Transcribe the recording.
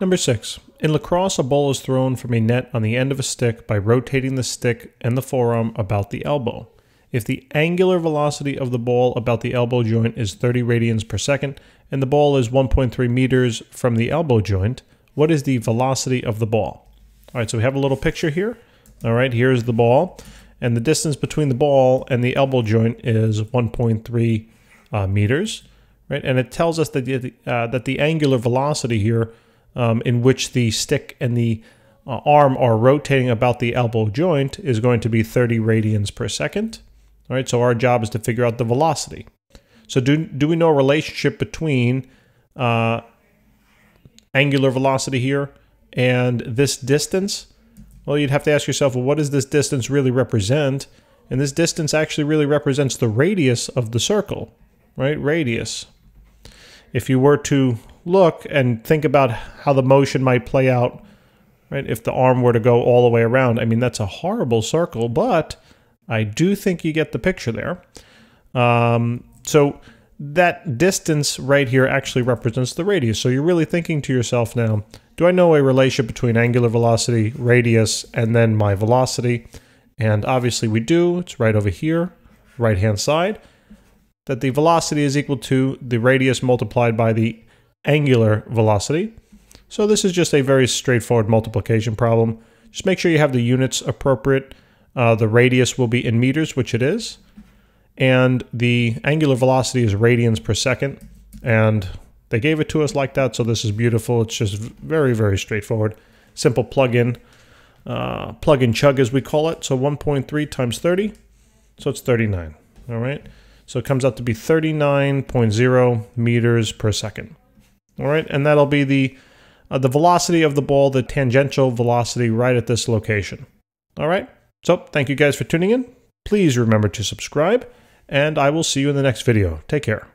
Number 6. In lacrosse, a ball is thrown from a net on the end of a stick by rotating the stick and the forearm about the elbow. If the angular velocity of the ball about the elbow joint is 30 radians per second and the ball is 1.3 meters from the elbow joint, what is the velocity of the ball? All right, so we have a little picture here. All right, here's the ball, and the distance between the ball and the elbow joint is 1.3 meters, right? And it tells us that the angular velocity here, in which the stick and the arm are rotating about the elbow joint, is going to be 30 radians per second. All right, so our job is to figure out the velocity. So do we know a relationship between angular velocity here and this distance? Well, you'd have to ask yourself, well, what does this distance really represent? And this distance actually really represents the radius of the circle, right? Radius. If you were to look and think about how the motion might play out, right, if the arm were to go all the way around, I mean, that's a horrible circle, but I do think you get the picture there. So that distance right here actually represents the radius. So you're really thinking to yourself now, do I know a relationship between angular velocity, radius, and then my velocity? And obviously we do. It's right over here, right-hand side, that the velocity is equal to the radius multiplied by the angular velocity. So this is just a very straightforward multiplication problem. Just make sure you have the units appropriate. The radius will be in meters, which it is. And the angular velocity is radians per second. And they gave it to us like that, so this is beautiful. It's just very, very straightforward. Simple plug-in chug as we call it. So 1.3 times 30, so it's 39, all right? So it comes out to be 39.0 meters per second, all right? And that'll be the velocity of the ball, the tangential velocity right at this location, all right? So thank you guys for tuning in. Please remember to subscribe, and I will see you in the next video. Take care.